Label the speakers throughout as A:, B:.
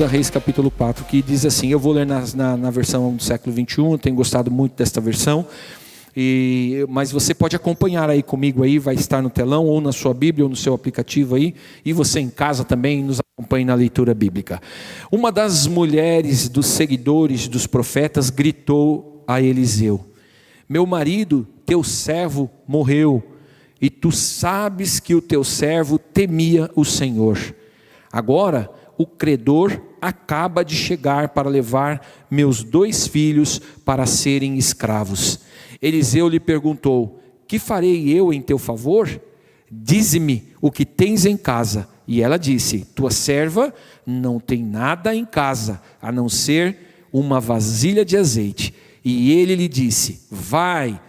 A: 2 Reis capítulo 4, que diz assim, eu vou ler na versão do século 21, eu tenho gostado muito desta versão, mas você pode acompanhar aí comigo, aí vai estar no telão, ou na sua Bíblia, ou no seu aplicativo aí, e você em casa também nos acompanhe na leitura bíblica. Uma das mulheres dos seguidores dos profetas gritou a Eliseu, meu marido, teu servo, morreu, e tu sabes que o teu servo temia o Senhor. Agora o credor acaba de chegar para levar meus 2 filhos para serem escravos. Eliseu lhe perguntou, que farei eu em teu favor? Dize-me o que tens em casa. E ela disse, tua serva não tem nada em casa, a não ser uma vasilha de azeite. E ele lhe disse, vai,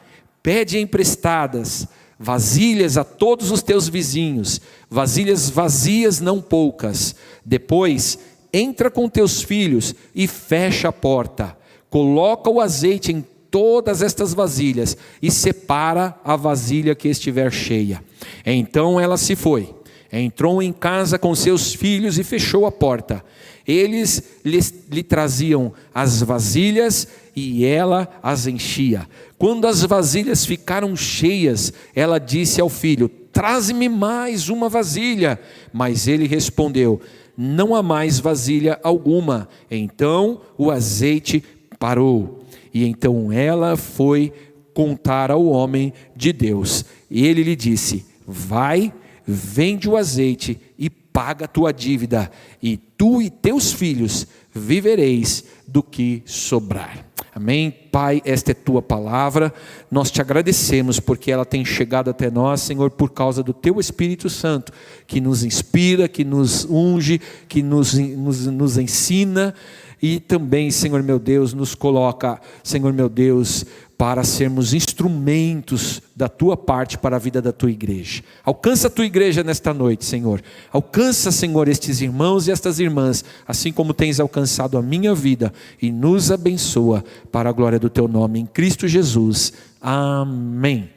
A: pede emprestadas vasilhas a todos os teus vizinhos, vasilhas vazias não poucas. Depois entra com teus filhos e fecha a porta, coloca o azeite em todas estas vasilhas e separa a vasilha que estiver cheia. Então ela se foi, entrou em casa com seus filhos e fechou a porta. Eles lhe traziam as vasilhas e ela as enchia. Quando as vasilhas ficaram cheias, ela disse ao filho, traze-me mais uma vasilha. Mas ele respondeu, não há mais vasilha alguma. Então o azeite parou. E então ela foi contar ao homem de Deus. E ele lhe disse, vai, vende o azeite e paga a tua dívida, e tu e teus filhos vivereis do que sobrar. Amém? Pai, esta é tua palavra, nós te agradecemos porque ela tem chegado até nós, Senhor, por causa do teu Espírito Santo, que nos inspira, que nos unge, que nos ensina, e também, Senhor meu Deus, nos coloca, Senhor meu Deus, para sermos instrumentos da tua parte para a vida da tua igreja. Alcança a tua igreja nesta noite, Senhor. Alcança, Senhor, estes irmãos e estas irmãs, assim como tens alcançado a minha vida, e nos abençoa para a glória do teu nome, em Cristo Jesus. Amém.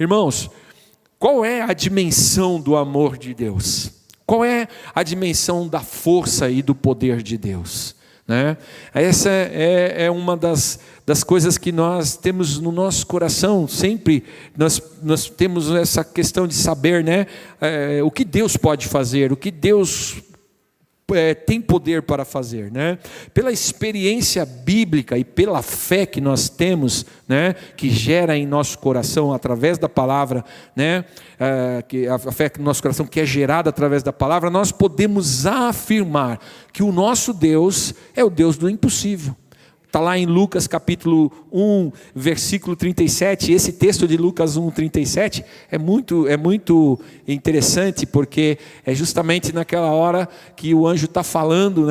A: Irmãos, qual é a dimensão do amor de Deus? Qual é a dimensão da força e do poder de Deus? Essa é uma das coisas que nós temos no nosso coração, sempre nós temos essa questão de saber, o que Deus pode fazer, o que Deus tem poder para fazer, Pela experiência bíblica e pela fé que nós temos, que gera em nosso coração através da palavra, que a fé no nosso coração que é gerada através da palavra, nós podemos afirmar que o nosso Deus é o Deus do impossível. Está lá em Lucas capítulo 1, versículo 37, esse texto de Lucas 1, 37, é muito interessante, porque é justamente naquela hora que o anjo está falando,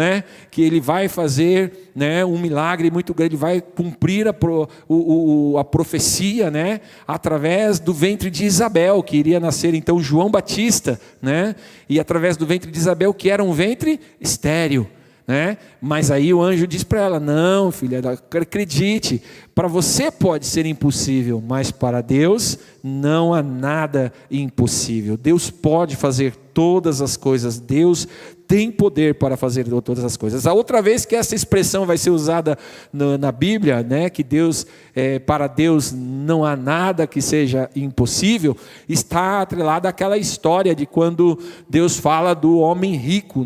A: que ele vai fazer um milagre muito grande, ele vai cumprir a profecia, através do ventre de Isabel, que iria nascer então João Batista, e através do ventre de Isabel, que era um ventre estéril. Mas aí o anjo diz para ela, não filha, acredite, para você pode ser impossível, mas para Deus não há nada impossível. Deus pode fazer todas as coisas, Deus tem poder para fazer todas as coisas. A outra vez que essa expressão vai ser usada na Bíblia, que Deus, para Deus não há nada que seja impossível, está atrelada àquela história de quando Deus fala do homem rico,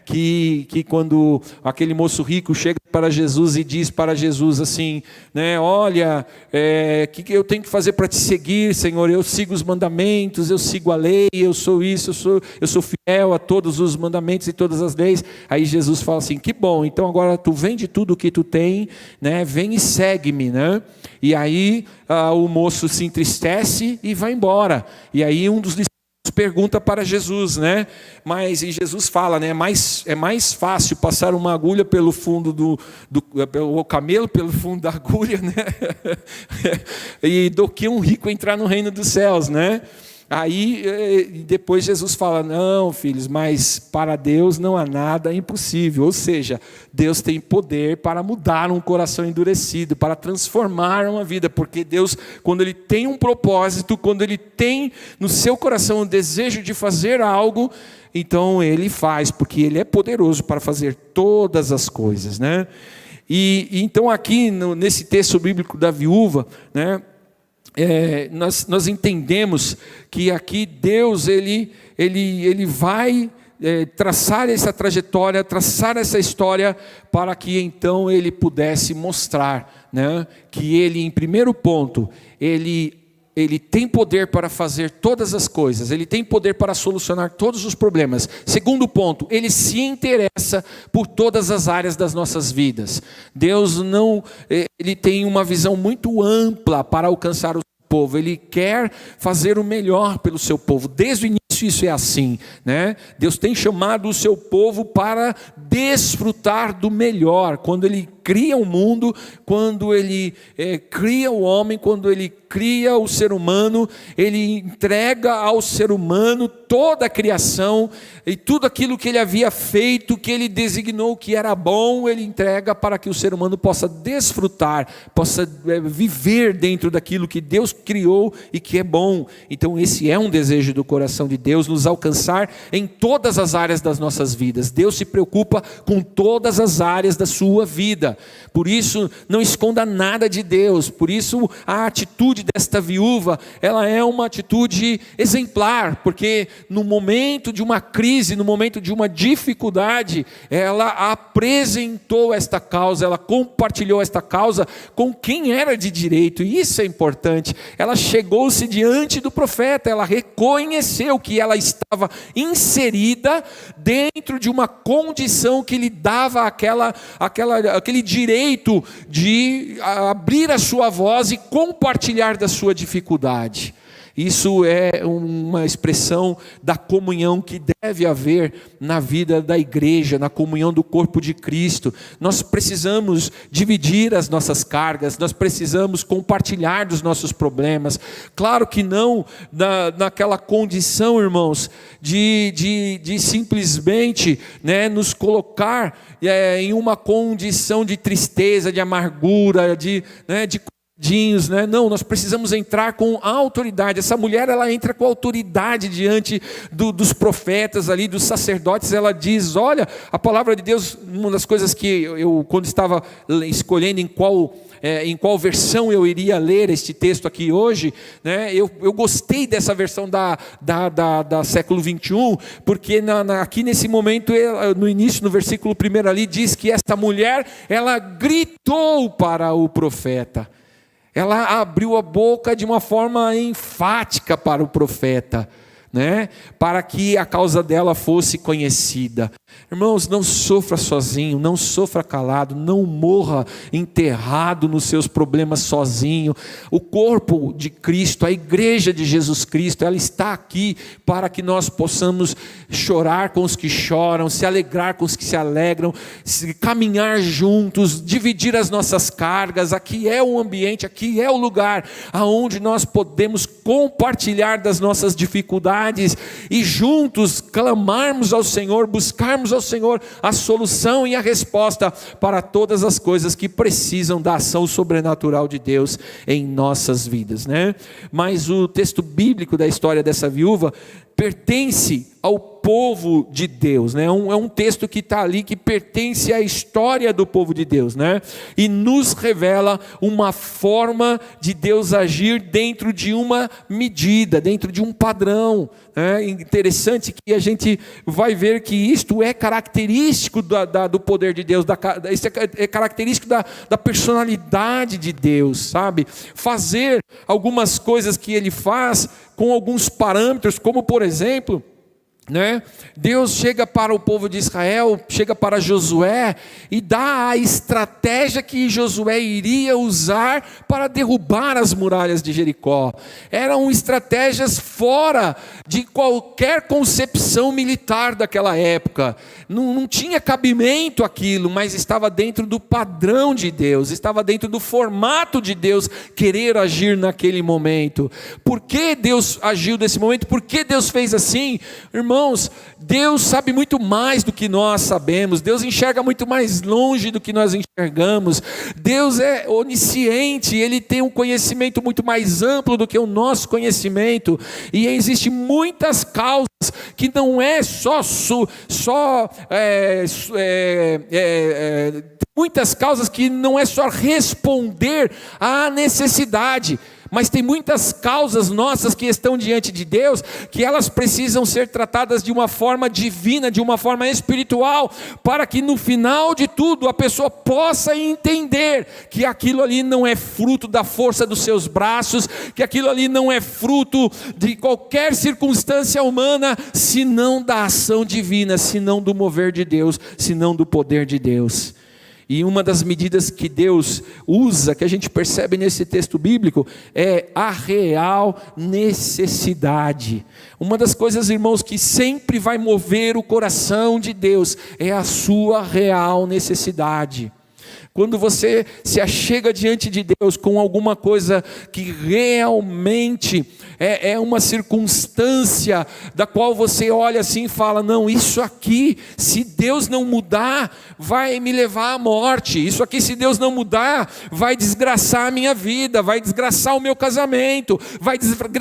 A: que quando aquele moço rico chega para Jesus e diz para Jesus assim, olha, que eu tenho que fazer para te seguir, Senhor? Eu sigo os mandamentos, eu sigo a lei, eu sou isso, eu sou fiel a todos os mandamentos e todas as leis. Aí Jesus fala assim, que bom, então agora tu vende tudo o que tu tem, vem e segue-me, E aí o moço se entristece e vai embora. E aí um dos discípulos pergunta para Jesus, mas e Jesus fala, é mais fácil passar uma agulha pelo fundo o camelo pelo fundo da agulha, e do que um rico entrar no reino dos céus, Aí depois Jesus fala: não, filhos, mas para Deus não há nada impossível. Ou seja, Deus tem poder para mudar um coração endurecido, para transformar uma vida, porque Deus, quando Ele tem um propósito, quando Ele tem no seu coração o desejo de fazer algo, então Ele faz, porque Ele é poderoso para fazer todas as coisas, né? E então aqui nesse texto bíblico da viúva, né? Nós entendemos que aqui Deus ele vai traçar essa trajetória, traçar essa história, para que então Ele pudesse mostrar, né, que Ele, em primeiro ponto, Ele tem poder para fazer todas as coisas, Ele tem poder para solucionar todos os problemas. Segundo ponto, Ele se interessa por todas as áreas das nossas vidas. Deus Ele tem uma visão muito ampla para alcançar o povo, Ele quer fazer o melhor pelo seu povo. Desde o início isso é assim, né? Deus tem chamado o seu povo para desfrutar do melhor. Quando Ele cria o mundo, quando Ele cria o homem, quando Ele cria o ser humano, Ele entrega ao ser humano toda a criação e tudo aquilo que Ele havia feito, que Ele designou que era bom, Ele entrega para que o ser humano possa desfrutar, possa viver dentro daquilo que Deus criou e que é bom. Então esse é um desejo do coração de Deus, nos alcançar em todas as áreas das nossas vidas. Deus se preocupa com todas as áreas da sua vida. Por isso, não esconda nada de Deus. Por isso, a atitude desta viúva, ela é uma atitude exemplar, porque no momento de uma crise, no momento de uma dificuldade, ela apresentou esta causa, ela compartilhou esta causa com quem era de direito, e isso é importante. Ela chegou-se diante do profeta, ela reconheceu que ela estava inserida dentro de uma condição que lhe dava aquele direito de abrir a sua voz e compartilhar da sua dificuldade. Isso é uma expressão da comunhão que deve haver na vida da igreja, na comunhão do corpo de Cristo. Nós precisamos dividir as nossas cargas, nós precisamos compartilhar dos nossos problemas. Claro que não naquela condição, irmãos, de simplesmente, né, nos colocar em uma condição de tristeza, de amargura, de né? Não, nós precisamos entrar com autoridade. Essa mulher, ela entra com autoridade diante dos profetas ali, dos sacerdotes. Ela diz: olha, a palavra de Deus, uma das coisas que eu quando estava escolhendo em qual versão eu iria ler este texto aqui hoje, né, eu gostei dessa versão da século 21, porque aqui nesse momento, no início, no versículo 1 ali, diz que esta mulher, ela gritou para o profeta. Ela abriu a boca de uma forma enfática para o profeta, né? Para que a causa dela fosse conhecida. Irmãos, não sofra sozinho, não sofra calado, não morra enterrado nos seus problemas sozinho. O corpo de Cristo, a igreja de Jesus Cristo, ela está aqui para que nós possamos chorar com os que choram, se alegrar com os que se alegram, caminhar juntos, dividir as nossas cargas. Aqui é o ambiente, aqui é o lugar aonde nós podemos compartilhar das nossas dificuldades e juntos clamarmos ao Senhor, buscarmos ao Senhor a solução e a resposta para todas as coisas que precisam da ação sobrenatural de Deus em nossas vidas, né? Mas o texto bíblico da história dessa viúva pertence ao povo de Deus, né? É um texto que está ali, que pertence à história do povo de Deus, né? E nos revela uma forma de Deus agir dentro de uma medida, dentro de um padrão. É interessante que a gente vai ver que isto é característico do poder de Deus, isso é característico da personalidade de Deus, sabe? Fazer algumas coisas que Ele faz com alguns parâmetros, como por exemplo, né? Deus chega para o povo de Israel, chega para Josué e dá a estratégia que Josué iria usar para derrubar as muralhas de Jericó. Eram estratégias fora de qualquer concepção militar daquela época. Não tinha cabimento aquilo, mas estava dentro do padrão de Deus, estava dentro do formato de Deus querer agir naquele momento. Por que Deus agiu nesse momento? Por que Deus fez assim? Irmãos, Deus sabe muito mais do que nós sabemos, Deus enxerga muito mais longe do que nós enxergamos, Deus é onisciente, Ele tem um conhecimento muito mais amplo do que o nosso conhecimento, e existem muitas causas que não é muitas causas que não é só responder à necessidade, mas tem muitas causas nossas que estão diante de Deus, que elas precisam ser tratadas de uma forma divina, de uma forma espiritual, para que no final de tudo a pessoa possa entender que aquilo ali não é fruto da força dos seus braços, que aquilo ali não é fruto de qualquer circunstância humana, senão da ação divina, senão do mover de Deus, senão do poder de Deus. E uma das medidas que Deus usa, que a gente percebe nesse texto bíblico, é a real necessidade. Uma das coisas, irmãos, que sempre vai mover o coração de Deus, é a sua real necessidade. Quando você se achega diante de Deus com alguma coisa que realmente é uma circunstância da qual você olha assim e fala, não, isso aqui, se Deus não mudar, vai me levar à morte. Isso aqui, se Deus não mudar, vai desgraçar a minha vida, vai desgraçar o meu casamento, vai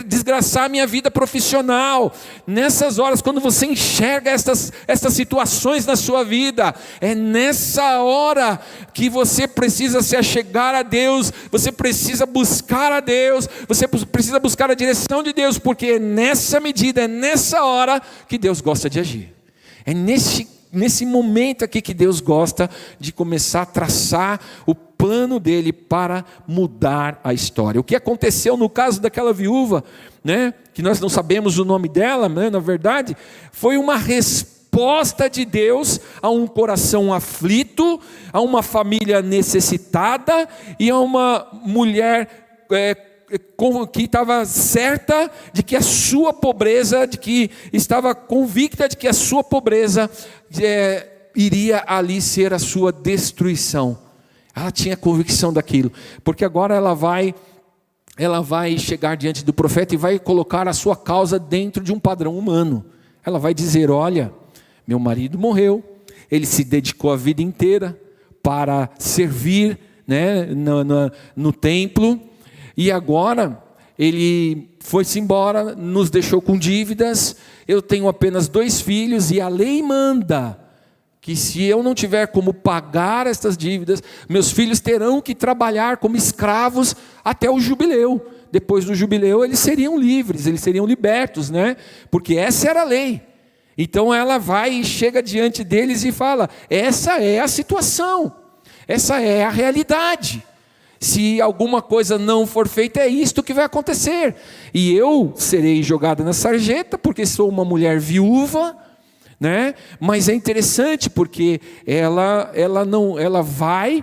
A: desgraçar a minha vida profissional. Nessas horas, quando você enxerga essas situações na sua vida, é nessa hora que você precisa se achegar a Deus, você precisa buscar a Deus, você precisa buscar a direção de Deus, porque é nessa medida, é nessa hora que Deus gosta de agir. É nesse momento aqui que Deus gosta de começar a traçar o plano dele para mudar a história. O que aconteceu no caso daquela viúva, né, que nós não sabemos o nome dela, né, na verdade, foi uma resposta de Deus a um coração aflito, a uma família necessitada e a uma mulher que estava certa de que a sua pobreza, de que estava convicta de que a sua pobreza iria ali ser a sua destruição. Ela tinha convicção daquilo, porque agora ela vai chegar diante do profeta e vai colocar a sua causa dentro de um padrão humano. Ela vai dizer, olha, meu marido morreu, ele se dedicou a vida inteira para servir, né, no templo, e agora ele foi-se embora, nos deixou com dívidas, eu tenho apenas 2 filhos, e a lei manda que se eu não tiver como pagar estas dívidas, meus filhos terão que trabalhar como escravos até o jubileu. Depois do jubileu eles seriam livres, eles seriam libertos, né? Porque essa era a lei. Então ela vai e chega diante deles e fala, essa é a situação, essa é a realidade. Se alguma coisa não for feita, é isto que vai acontecer. E eu serei jogada na sarjeta, porque sou uma mulher viúva, né? Mas é interessante, porque ela vai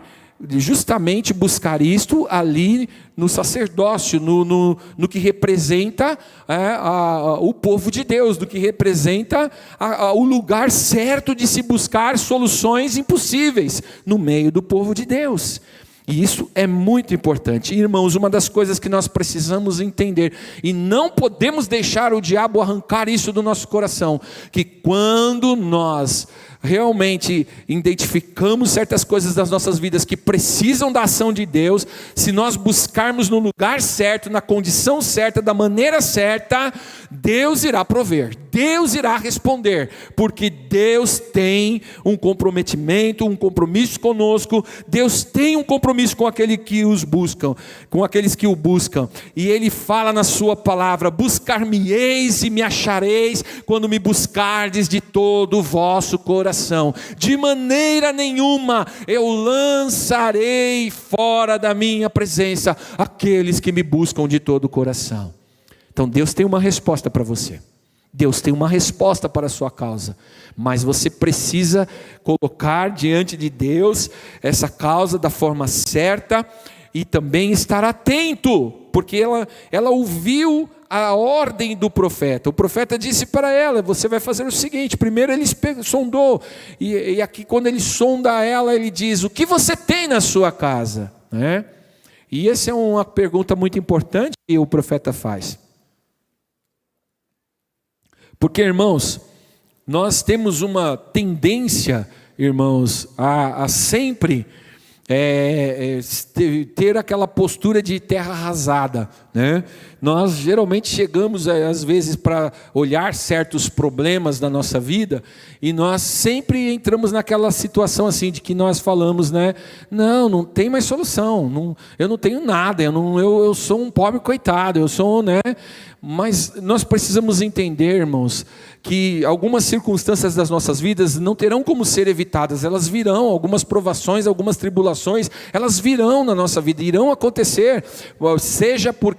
A: justamente buscar isto ali no sacerdócio, no que representa o povo de Deus, no que representa o lugar certo de se buscar soluções impossíveis no meio do povo de Deus. E isso é muito importante. Irmãos, uma das coisas que nós precisamos entender, e não podemos deixar o diabo arrancar isso do nosso coração, que quando nós realmente identificamos certas coisas das nossas vidas que precisam da ação de Deus, se nós buscarmos no lugar certo, na condição certa, da maneira certa, Deus irá prover, Deus irá responder, porque Deus tem um comprometimento, um compromisso conosco, Deus tem um compromisso com aqueles que os buscam, com aqueles que o buscam, e Ele fala na sua palavra, buscar-me-eis e me achareis, quando me buscardes de todo o vosso coração. De maneira nenhuma eu lançarei fora da minha presença aqueles que me buscam de todo o coração. Então Deus tem uma resposta para você. Deus tem uma resposta para a sua causa, mas você precisa colocar diante de Deus essa causa da forma certa e também estar atento, porque ela ouviu a ordem do profeta. O profeta disse para ela: você vai fazer o seguinte. Primeiro ele sondou, e aqui quando ele sonda ela, ele diz: o que você tem na sua casa? Né? E essa é uma pergunta muito importante que o profeta faz. Porque, irmãos, nós temos uma tendência, irmãos, a sempre ter aquela postura de terra arrasada, né? Nós geralmente chegamos às vezes para olhar certos problemas da nossa vida e nós sempre entramos naquela situação assim de que nós falamos, né? Não tem mais solução, eu não tenho nada, eu sou um pobre coitado, eu sou, né? Mas nós precisamos entender, irmãos, que algumas circunstâncias das nossas vidas não terão como ser evitadas, elas virão, algumas provações, algumas tribulações, elas virão na nossa vida, irão acontecer, seja por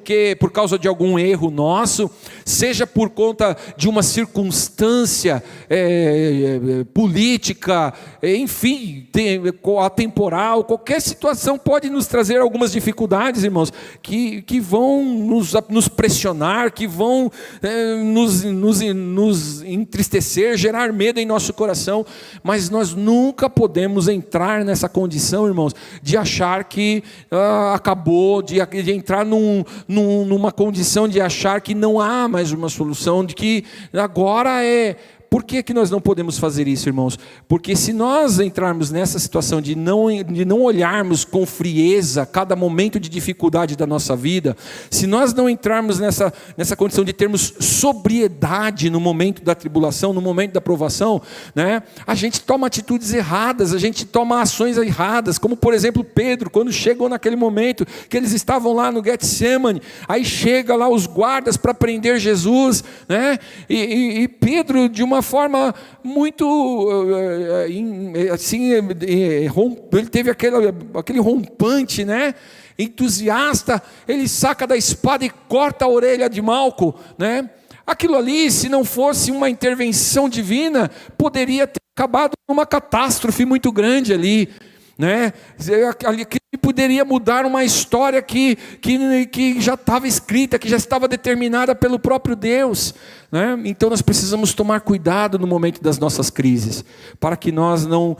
A: causa de algum erro nosso, seja por conta de uma circunstância política, enfim, atemporal, qualquer situação pode nos trazer algumas dificuldades, irmãos, que vão nos pressionar, que vão nos entristecer, gerar medo em nosso coração, mas nós nunca podemos entrar nessa condição, irmãos, de achar que acabou, de entrar numa condição de achar que não há mais uma solução, de que agora Por que nós não podemos fazer isso, irmãos? Porque se nós entrarmos nessa situação de não olharmos com frieza cada momento de dificuldade da nossa vida, se nós não entrarmos nessa condição de termos sobriedade no momento da tribulação, no momento da provação, né, a gente toma atitudes erradas, a gente toma ações erradas, como por exemplo Pedro, quando chegou naquele momento que eles estavam lá no Getsemane, aí chega lá os guardas para prender Jesus, né, e Pedro, de uma forma muito assim, ele teve aquele rompante, né, entusiasta, ele saca da espada e corta a orelha de Malco, né? Aquilo ali, se não fosse uma intervenção divina, poderia ter acabado numa catástrofe muito grande ali, né? Que poderia mudar uma história que já estava escrita, que já estava determinada pelo próprio Deus, né? Então nós precisamos tomar cuidado no momento das nossas crises, para que nós não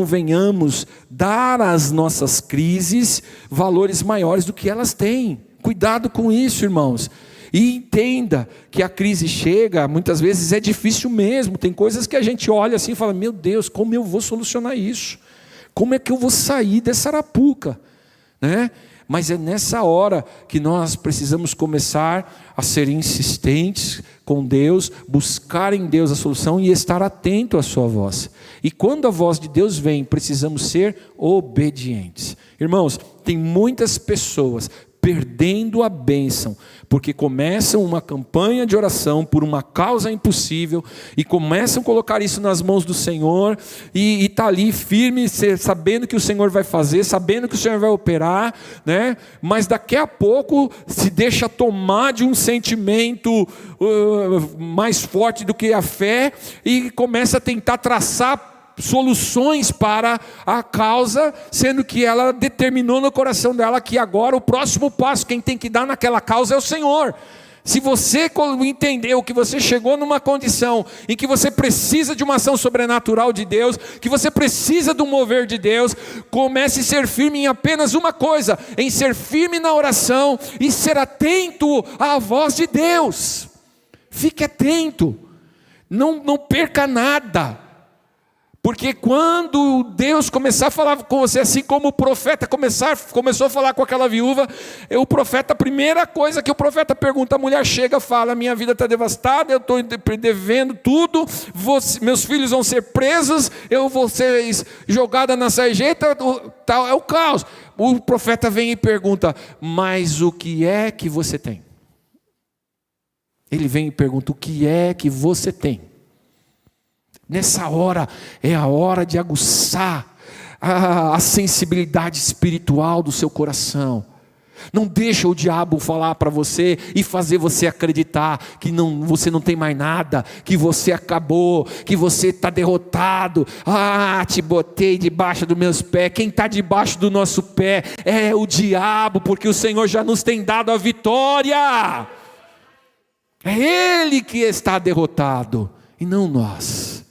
A: venhamos dar às nossas crises valores maiores do que elas têm. Cuidado com isso, irmãos. E entenda que a crise chega, muitas vezes é difícil mesmo, tem coisas que a gente olha assim e fala: meu Deus, como eu vou solucionar isso? Como é que eu vou sair dessa arapuca? Né? Mas é nessa hora que nós precisamos começar a ser insistentes com Deus, buscar em Deus a solução e estar atento à sua voz. E quando a voz de Deus vem, precisamos ser obedientes. Irmãos, tem muitas pessoas perdendo a bênção, porque começam uma campanha de oração por uma causa impossível, e começam a colocar isso nas mãos do Senhor, e está ali firme, sabendo que o Senhor vai fazer, sabendo que o Senhor vai operar, né? Mas daqui a pouco se deixa tomar de um sentimento mais forte do que a fé, e começa a tentar traçar soluções para a causa, sendo que ela determinou no coração dela que agora o próximo passo, quem tem que dar naquela causa é o Senhor. Se você entendeu que você chegou numa condição em que você precisa de uma ação sobrenatural de Deus, que você precisa do mover de Deus, comece a ser firme em apenas uma coisa, em ser firme na oração e ser atento à voz de Deus. Fique atento, não perca nada. Porque quando Deus começar a falar com você, assim como o profeta começou a falar com aquela viúva, a primeira coisa que o profeta pergunta, a mulher chega e fala: minha vida está devastada, eu estou devendo tudo, meus filhos vão ser presos, eu vou ser jogada na sarjeta, tal, é o caos. O profeta vem e pergunta: mas o que é que você tem? Ele vem e pergunta: o que é que você tem? Nessa hora, é a hora de aguçar a sensibilidade espiritual do seu coração. Não deixa o diabo falar para você e fazer você acreditar que você não tem mais nada, que você acabou, que você está derrotado. Te botei debaixo dos meus pés. Quem está debaixo do nosso pé é o diabo, porque o Senhor já nos tem dado a vitória. É Ele que está derrotado e não nós.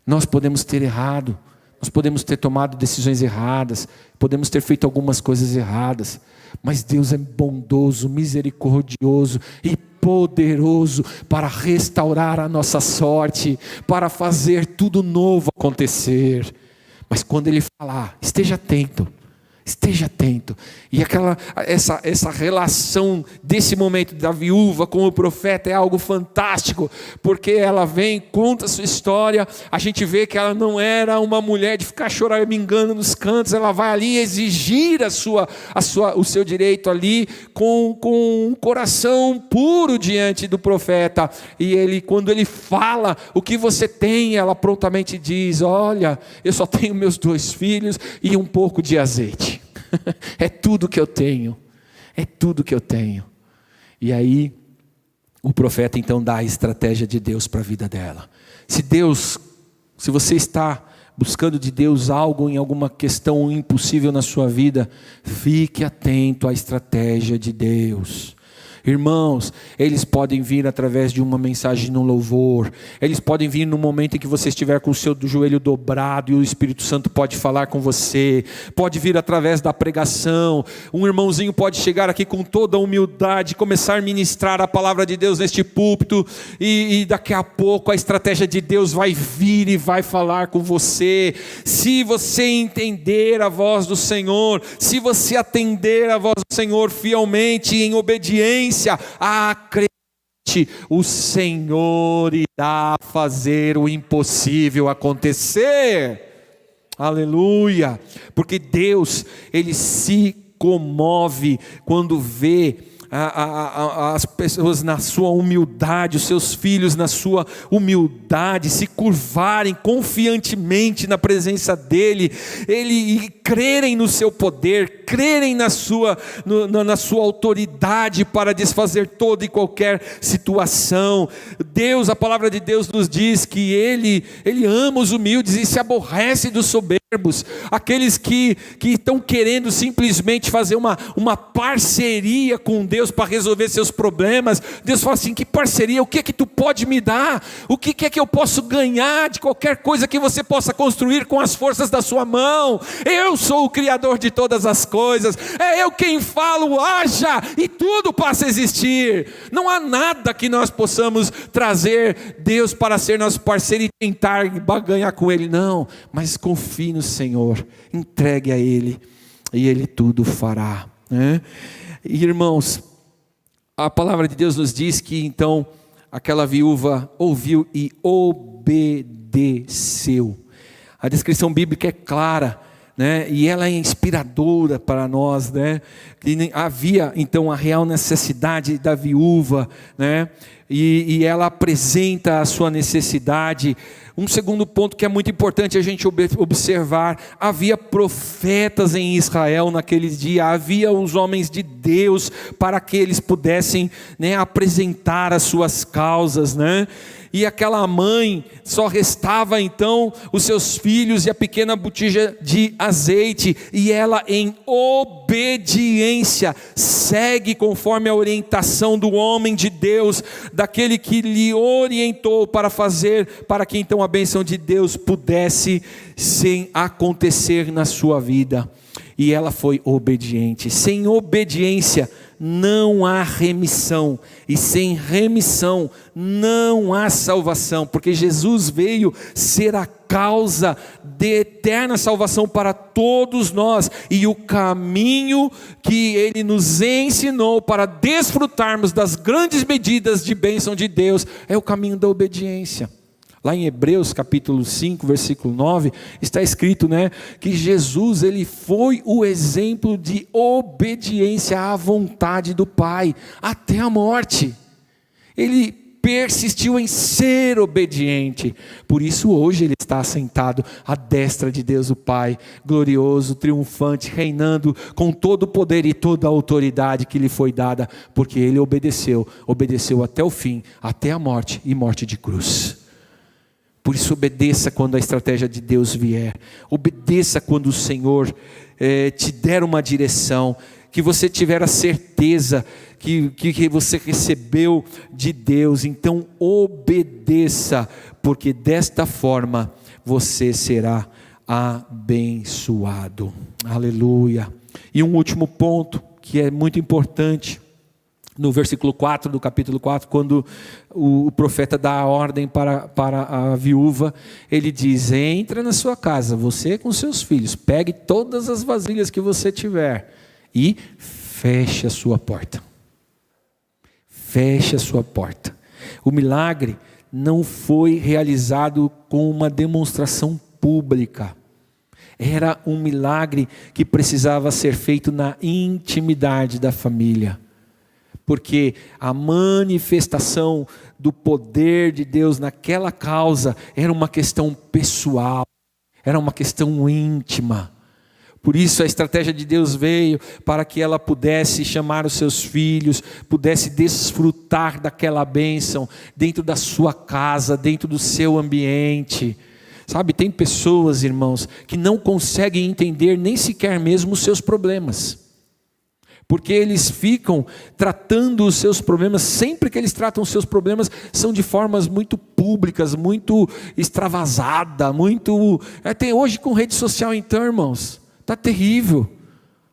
A: Nós podemos ter errado, nós podemos ter tomado decisões erradas, podemos ter feito algumas coisas erradas, mas Deus é bondoso, misericordioso e poderoso para restaurar a nossa sorte, para fazer tudo novo acontecer. Mas quando Ele falar, esteja atento. Esteja atento. E essa relação desse momento da viúva com o profeta é algo fantástico, porque ela vem, conta a sua história. A gente vê que ela não era uma mulher de ficar choramingando nos cantos. Ela vai ali exigir o seu direito ali com um coração puro diante do profeta. E quando ele fala o que você tem, ela prontamente diz: olha, eu só tenho meus 2 filhos e um pouco de azeite. É tudo que eu tenho, é tudo que eu tenho. E aí o profeta então dá a estratégia de Deus para a vida dela. Se você está buscando de Deus algo em alguma questão impossível na sua vida, fique atento à estratégia de Deus. Irmãos, eles podem vir através de uma mensagem no louvor, eles podem vir no momento em que você estiver com o seu joelho dobrado e o Espírito Santo pode falar com você, pode vir através da pregação. Um irmãozinho pode chegar aqui com toda a humildade, começar a ministrar a palavra de Deus neste púlpito, e daqui a pouco a estratégia de Deus vai vir e vai falar com você. Se você entender a voz do Senhor, se você atender a voz do Senhor fielmente, em obediência, acredite, o Senhor irá fazer o impossível acontecer. Aleluia! Porque Deus, Ele se comove quando vê as pessoas na sua humildade, os seus filhos na sua humildade, se curvarem confiantemente na presença dEle, e crerem no seu poder, crerem na sua autoridade para desfazer toda e qualquer situação. Deus, a palavra de Deus nos diz que Ele ama os humildes e se aborrece dos soberbos, aqueles que estão querendo simplesmente fazer uma parceria com Deus para resolver seus problemas. Deus fala assim: que parceria? O que é que tu pode me dar? O que é que eu posso ganhar de qualquer coisa que você possa construir com as forças da sua mão? Eu sou o Criador de todas as coisas, é eu quem falo, haja, e tudo passa a existir. Não há nada que nós possamos trazer Deus para ser nosso parceiro e tentar ganhar com Ele, não. Mas confie no Senhor, entregue a Ele e Ele tudo fará, né? E, irmãos, a palavra de Deus nos diz que então aquela viúva ouviu e obedeceu. A descrição bíblica é clara, né? E ela é inspiradora para nós, né? E havia então a real necessidade da viúva, né? E ela apresenta a sua necessidade. Um segundo ponto que é muito importante a gente observar: havia profetas em Israel naquele dia, havia os homens de Deus para que eles pudessem, né, apresentar as suas causas, né? E aquela mãe, só restava então os seus filhos e a pequena botija de azeite, e ela, em obediência, segue conforme a orientação do homem de Deus, daquele que lhe orientou para que então a bênção de Deus pudesse sim acontecer na sua vida. E ela foi obediente. Sem obediência não há remissão, e sem remissão não há salvação, porque Jesus veio ser a causa de eterna salvação para todos nós, e o caminho que Ele nos ensinou para desfrutarmos das grandes medidas de bênção de Deus é o caminho da obediência. Lá em Hebreus capítulo 5, versículo 9, está escrito, né, que Jesus, Ele foi o exemplo de obediência à vontade do Pai, até a morte. Ele persistiu em ser obediente. Por isso hoje ele está assentado à destra de Deus o Pai, glorioso, triunfante, reinando com todo o poder e toda a autoridade que lhe foi dada, porque ele obedeceu até o fim, até a morte e morte de cruz. Por isso obedeça quando a estratégia de Deus vier, obedeça quando o Senhor te der uma direção, que você tiver a certeza que você recebeu de Deus. Então obedeça, porque desta forma você será abençoado. Aleluia. E um último ponto que é muito importante, no versículo 4 do capítulo 4, quando o profeta dá a ordem para a viúva, ele diz: entra na sua casa, você com seus filhos, pegue todas as vasilhas que você tiver e feche a sua porta. Feche a sua porta. O milagre não foi realizado com uma demonstração pública. Era um milagre que precisava ser feito na intimidade da família. Porque a manifestação do poder de Deus naquela causa era uma questão pessoal, era uma questão íntima. Por isso a estratégia de Deus veio para que ela pudesse chamar os seus filhos, pudesse desfrutar daquela bênção dentro da sua casa, dentro do seu ambiente. Sabe, tem pessoas, irmãos, que não conseguem entender nem sequer mesmo os seus problemas. Porque eles ficam tratando os seus problemas, sempre que eles tratam os seus problemas, são de formas muito públicas, muito extravasada, muito... Tem hoje com rede social então, irmãos, está terrível.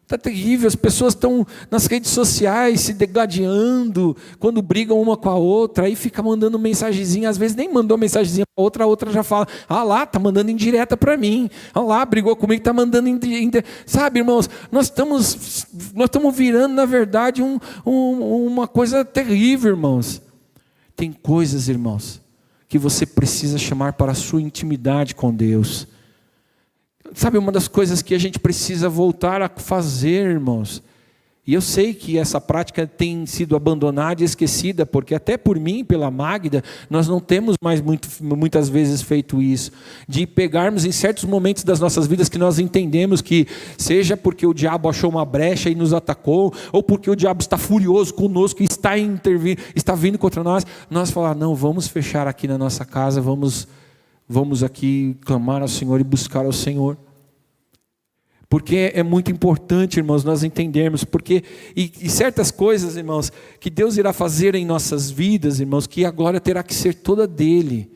A: Está terrível, as pessoas estão nas redes sociais se degladiando, quando brigam uma com a outra, aí fica mandando mensagenzinha, às vezes nem mandou mensagenzinha para a outra já fala, lá, está mandando indireta para mim, lá, brigou comigo, está mandando indireta. Sabe, irmãos, nós estamos virando, na verdade, uma coisa terrível, irmãos. Tem coisas, irmãos, que você precisa chamar para a sua intimidade com Deus. Sabe, uma das coisas que a gente precisa voltar a fazer, irmãos, e eu sei que essa prática tem sido abandonada e esquecida, porque até por mim e pela Magda, nós não temos mais muitas vezes feito isso, de pegarmos em certos momentos das nossas vidas que nós entendemos que, seja porque o diabo achou uma brecha e nos atacou, ou porque o diabo está furioso conosco e está vindo contra nós falar, não, vamos fechar aqui na nossa casa, vamos aqui clamar ao Senhor e buscar ao Senhor. Porque é muito importante, irmãos, nós entendermos, porque e certas coisas, irmãos, que Deus irá fazer em nossas vidas, irmãos, que a glória terá que ser toda dele.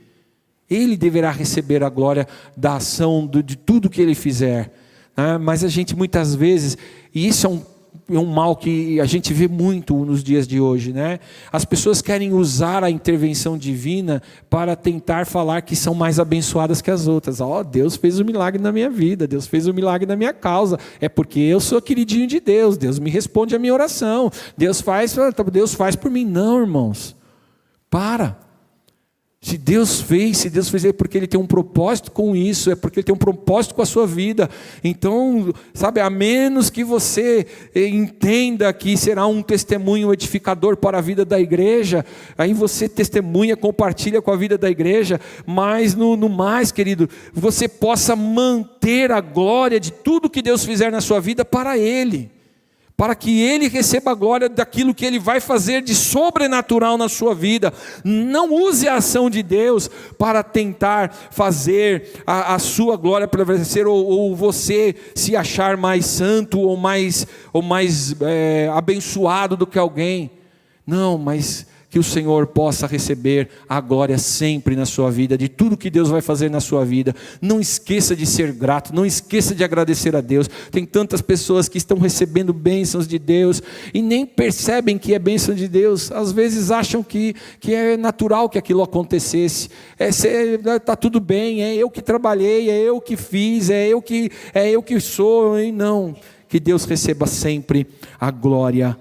A: Ele deverá receber a glória da ação, de tudo que ele fizer. Mas a gente muitas vezes, e isso é um mal que a gente vê muito nos dias de hoje, né? As pessoas querem usar a intervenção divina para tentar falar que são mais abençoadas que as outras. Deus fez um milagre na minha vida, Deus fez um milagre na minha causa, é porque eu sou queridinho de Deus, Deus me responde a minha oração, Deus faz por mim. Não, irmãos, para. Se Deus fez é porque Ele tem um propósito com isso, é porque Ele tem um propósito com a sua vida. Então, sabe, a menos que você entenda que será um testemunho edificador para a vida da igreja, aí você testemunha, compartilha com a vida da igreja, mas no mais, querido, você possa manter a glória de tudo que Deus fizer na sua vida para Ele. Para que Ele receba a glória daquilo que Ele vai fazer de sobrenatural na sua vida. Não use a ação de Deus para tentar fazer a sua glória prevalecer, ou você se achar mais santo ou mais abençoado do que alguém. Não, mas que o Senhor possa receber a glória sempre na sua vida, de tudo que Deus vai fazer na sua vida. Não esqueça de ser grato, não esqueça de agradecer a Deus. Tem tantas pessoas que estão recebendo bênçãos de Deus e nem percebem que é bênção de Deus. Às vezes acham que é natural que aquilo acontecesse. Está tudo bem, é eu que trabalhei, é eu que fiz, é eu que sou. E não, que Deus receba sempre a glória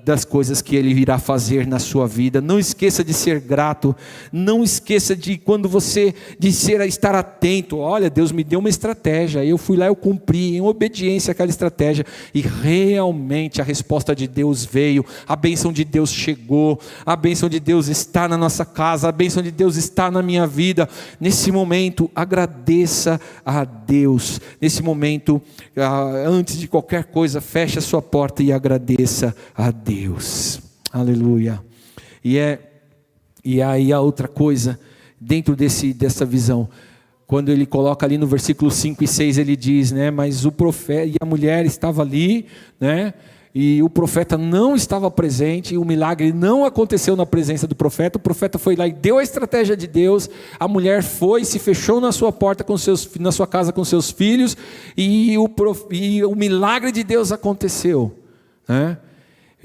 A: das coisas que Ele irá fazer na sua vida. Não esqueça de ser grato, não esqueça de quando você estar atento. Olha, Deus me deu uma estratégia, eu fui lá, eu cumpri em obediência àquela estratégia, e realmente a resposta de Deus veio, a bênção de Deus chegou, a bênção de Deus está na nossa casa, a bênção de Deus está na minha vida. Nesse momento, agradeça a Deus. Nesse momento, antes de qualquer coisa, feche a sua porta e agradeça a Deus. Aleluia. E aí a outra coisa, dentro dessa visão, quando ele coloca ali no versículo 5 e 6, ele diz, né, mas o profeta, e a mulher estava ali, né, e o profeta não estava presente, e o milagre não aconteceu na presença do profeta. O profeta foi lá e deu a estratégia de Deus, a mulher foi, se fechou na sua porta, na sua casa com seus filhos, e o milagre de Deus aconteceu, né?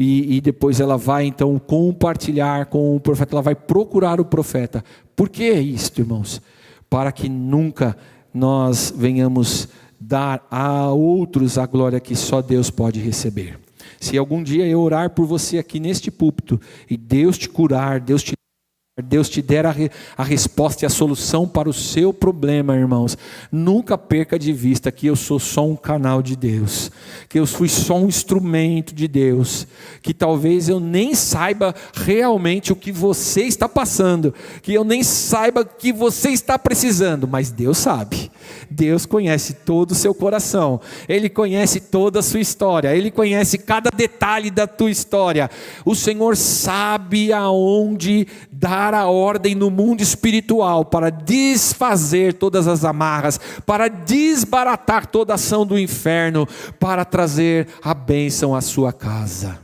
A: E depois ela vai então compartilhar com o profeta, ela vai procurar o profeta. Por que isto, irmãos? Para que nunca nós venhamos dar a outros a glória que só Deus pode receber. Se algum dia eu orar por você aqui neste púlpito, e Deus te curar, Deus te der a resposta e a solução para o seu problema, irmãos, nunca perca de vista que eu sou só um canal de Deus, que eu fui só um instrumento de Deus, que talvez eu nem saiba realmente o que você está passando, que eu nem saiba o que você está precisando, mas Deus sabe. Deus conhece todo o seu coração, Ele conhece toda a sua história, Ele conhece cada detalhe da tua história. O Senhor sabe aonde dar a ordem no mundo espiritual para desfazer todas as amarras, para desbaratar toda a ação do inferno, para trazer a bênção à sua casa.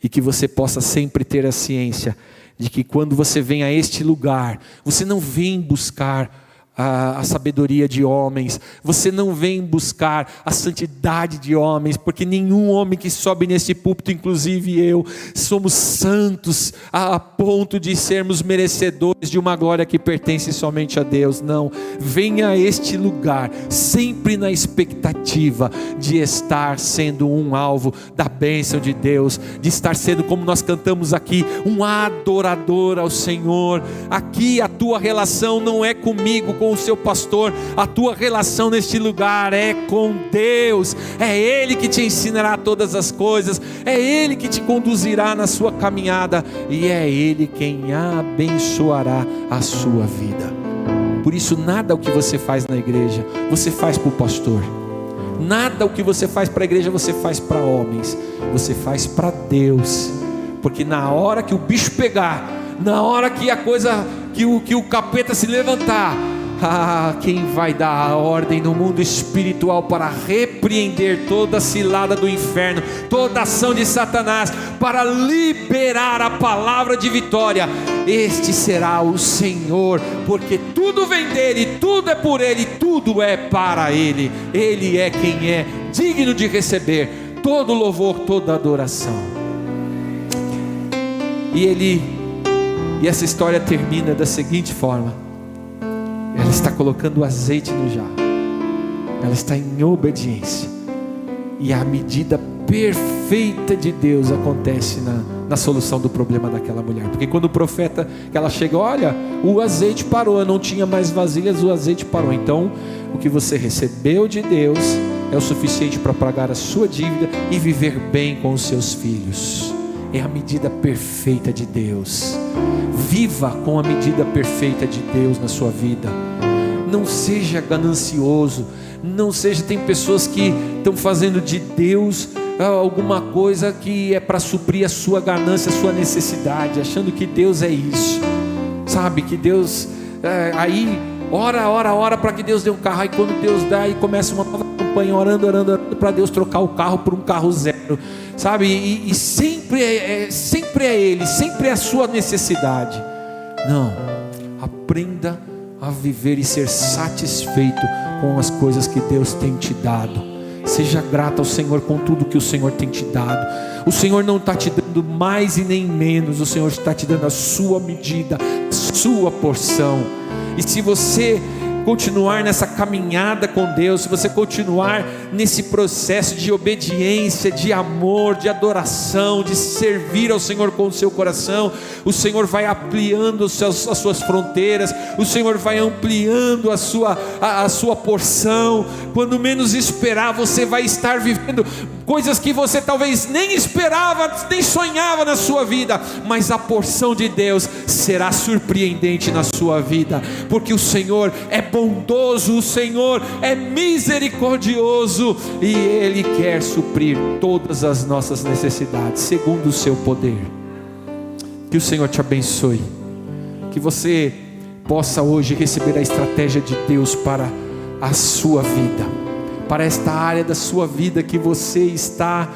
A: E que você possa sempre ter a ciência de que quando você vem a este lugar, você não vem buscar a sabedoria de homens, você não vem buscar a santidade de homens, porque nenhum homem que sobe nesse púlpito, inclusive eu, somos santos a ponto de sermos merecedores de uma glória que pertence somente a Deus. Não, venha a este lugar sempre na expectativa de estar sendo um alvo da bênção de Deus, de estar sendo, como nós cantamos aqui, um adorador ao Senhor. Aqui a tua relação não é comigo, com o seu pastor, a tua relação neste lugar é com Deus. É Ele que te ensinará todas as coisas, é Ele que te conduzirá na sua caminhada, e é Ele quem abençoará a sua vida. Por isso, nada o que você faz na igreja você faz para o pastor, nada o que você faz para a igreja você faz para homens, você faz para Deus. Porque na hora que o bicho pegar, na hora que a coisa, que o capeta se levantar, quem vai dar a ordem no mundo espiritual para repreender toda a cilada do inferno, toda a ação de Satanás, para liberar a palavra de vitória, este será o Senhor, porque tudo vem dele, tudo é por ele, tudo é para ele. Ele é quem é digno de receber todo louvor, toda adoração. E essa história termina da seguinte forma: ela está colocando azeite no jarro, ela está em obediência, e a medida perfeita de Deus acontece na solução do problema daquela mulher. Porque quando o profeta, que ela chega, olha, o azeite parou, não tinha mais vasilhas, o azeite parou. Então o que você recebeu de Deus é o suficiente para pagar a sua dívida e viver bem com os seus filhos. É a medida perfeita de Deus. Viva com a medida perfeita de Deus na sua vida. Não seja ganancioso, não seja, tem pessoas que estão fazendo de Deus alguma coisa que é para suprir a sua ganância, a sua necessidade, achando que Deus é isso, sabe, que Deus, aí ora para que Deus dê um carro, aí quando Deus dá, e começa uma nova campanha, orando para Deus trocar o carro por um carro zero, sabe, e sempre é Ele, sempre é a sua necessidade. Não, aprenda a viver e ser satisfeito com as coisas que Deus tem te dado. Seja grato ao Senhor com tudo que o Senhor tem te dado. O Senhor não está te dando mais e nem menos, o Senhor está te dando a sua medida, a sua porção. E se você continuar nessa caminhada com Deus, se você continuar nesse processo de obediência, de amor, de adoração, de servir ao Senhor com o seu coração, o Senhor vai ampliando as suas fronteiras, o Senhor vai ampliando a sua porção. Quando menos esperar, você vai estar vivendo coisas que você talvez nem esperava, nem sonhava na sua vida, mas a porção de Deus será surpreendente na sua vida, porque o Senhor é bondoso, o Senhor é misericordioso, e Ele quer suprir todas as nossas necessidades, segundo o seu poder. Que o Senhor te abençoe, que você possa hoje receber a estratégia de Deus para a sua vida, para esta área da sua vida que você está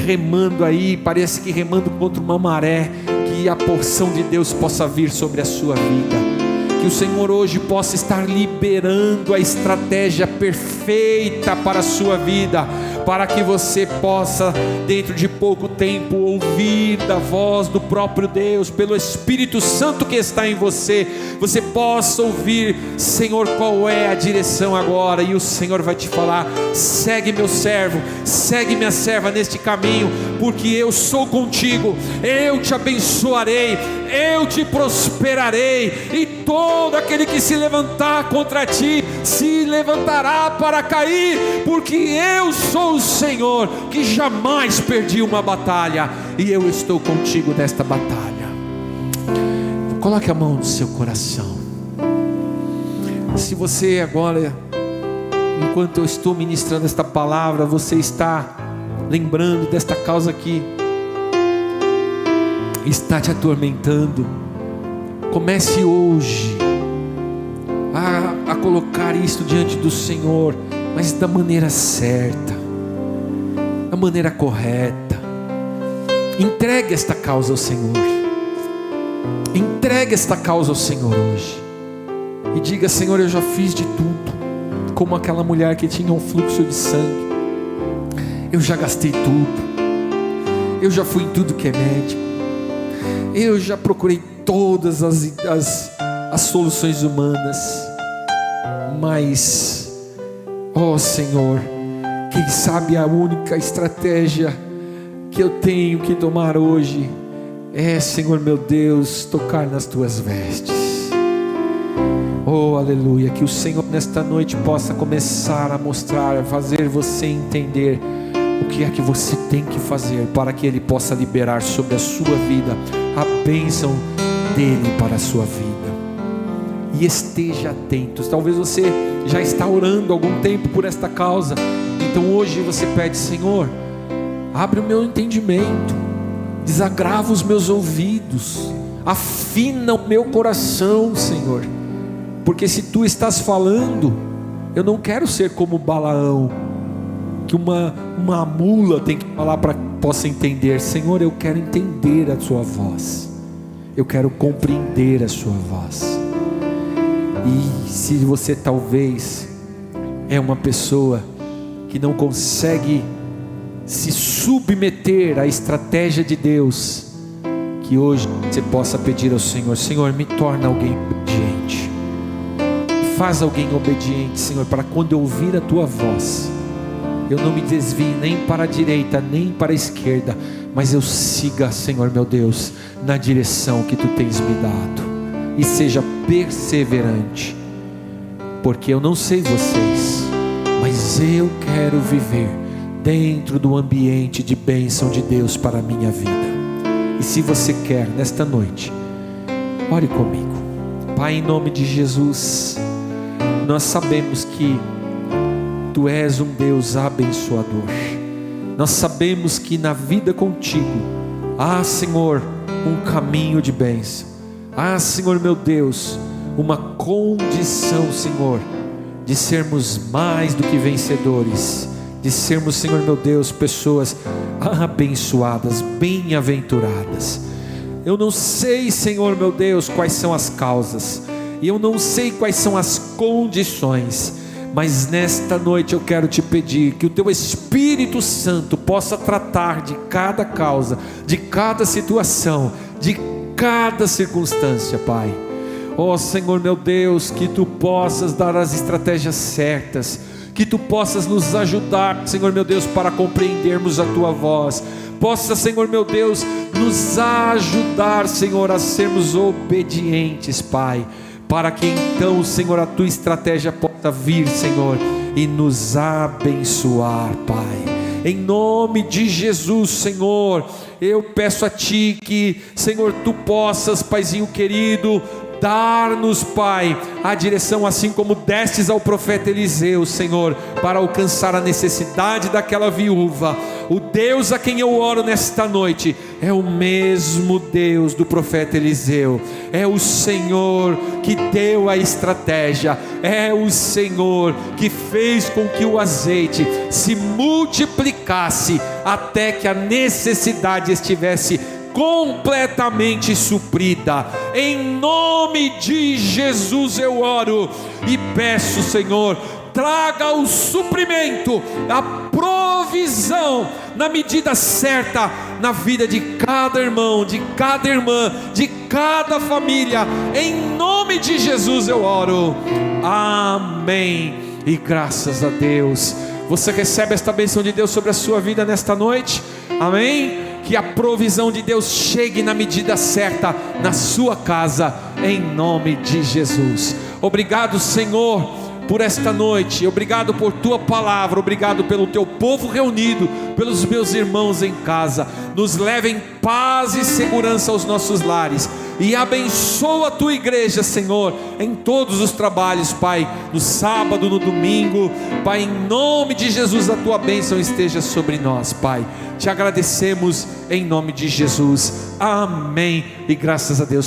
A: remando aí, parece que remando contra uma maré, que a porção de Deus possa vir sobre a sua vida. Que o Senhor hoje possa estar liberando a estratégia perfeita para a sua vida, para que você possa, dentro de pouco tempo, ouvir da voz do próprio Deus, pelo Espírito Santo que está em você. Você possa ouvir: Senhor, qual é a direção agora? E o Senhor vai te falar: segue meu servo, segue minha serva neste caminho, porque eu sou contigo, eu te abençoarei, eu te prosperarei, e todo aquele que se levantar contra ti se levantará para cair, porque eu sou o Senhor que jamais perdi uma batalha, e eu estou contigo nesta batalha. Coloque a mão no seu coração. Se você agora, enquanto eu estou ministrando esta palavra, você está lembrando desta causa que está te atormentando, comece hoje a colocar isto diante do Senhor, mas da maneira certa, da maneira correta. Entregue esta causa ao Senhor, entregue esta causa ao Senhor hoje, e diga: Senhor, eu já fiz de tudo, como aquela mulher que tinha um fluxo de sangue, eu já gastei tudo, eu já fui em tudo que é médico, eu já procurei todas as soluções humanas, mas, ó Senhor, quem sabe a única estratégia que eu tenho que tomar hoje é, Senhor meu Deus, tocar nas tuas vestes. Oh, aleluia, que o Senhor nesta noite possa começar a mostrar, a fazer você entender o que é que você tem que fazer, para que Ele possa liberar sobre a sua vida a bênção dEle para a sua vida. E esteja atento. Talvez você já está orando há algum tempo por esta causa, então hoje você pede: Senhor, abre o meu entendimento, desagrava os meus ouvidos, afina o meu coração, Senhor, porque se Tu estás falando, eu não quero ser como Balaão, que uma mula tem que falar para que possa entender. Senhor, eu quero entender a Sua voz, eu quero compreender a Sua voz. E se você talvez é uma pessoa que não consegue se submeter à estratégia de Deus, que hoje você possa pedir ao Senhor: Senhor, me torna alguém obediente, faz alguém obediente, Senhor, para quando eu ouvir a Tua voz, eu não me desvie nem para a direita, nem para a esquerda, mas eu siga, Senhor meu Deus, na direção que Tu tens me dado, e seja perseverante, porque eu não sei vocês, mas eu quero viver dentro do ambiente de bênção de Deus para a minha vida. E se você quer, nesta noite, ore comigo. Pai, em nome de Jesus, nós sabemos que Tu és um Deus abençoador. Nós sabemos que na vida contigo há, Senhor, um caminho de bênção. Há, Senhor meu Deus, uma condição, Senhor, de sermos mais do que vencedores, de sermos, Senhor meu Deus, pessoas abençoadas, bem-aventuradas. Eu não sei, Senhor meu Deus, quais são as causas, e eu não sei quais são as condições, mas nesta noite eu quero te pedir que o Teu Espírito Santo possa tratar de cada causa, de cada situação, de cada circunstância, Pai. Ó Senhor meu Deus, que Tu possas dar as estratégias certas, que Tu possas nos ajudar, Senhor meu Deus, para compreendermos a Tua voz. Possa, Senhor meu Deus, nos ajudar, Senhor, a sermos obedientes, Pai, para que então, Senhor, a Tua estratégia possa vir, Senhor, e nos abençoar, Pai. Em nome de Jesus, Senhor, eu peço a Ti que, Senhor, Tu possas, Paizinho querido, dar-nos, Pai, a direção, assim como destes ao profeta Eliseu, Senhor, para alcançar a necessidade daquela viúva. O Deus a quem eu oro nesta noite é o mesmo Deus do profeta Eliseu, é o Senhor que deu a estratégia, é o Senhor que fez com que o azeite se multiplicasse até que a necessidade estivesse completamente suprida. Em nome de Jesus eu oro e peço, Senhor, traga o suprimento, a provisão na medida certa na vida de cada irmão, de cada irmã, de cada família. Em nome de Jesus eu oro. Amém. E graças a Deus. Você recebe esta bênção de Deus sobre a sua vida nesta noite? Amém? Que a provisão de Deus chegue na medida certa na sua casa, em nome de Jesus. Obrigado, Senhor, por esta noite. Obrigado por Tua palavra. Obrigado pelo Teu povo reunido, pelos meus irmãos em casa. Nos leve em paz e segurança aos nossos lares, e abençoa a Tua igreja, Senhor, em todos os trabalhos, Pai, no sábado, no domingo, Pai, em nome de Jesus, a Tua bênção esteja sobre nós, Pai. Te agradecemos em nome de Jesus. Amém. E graças a Deus.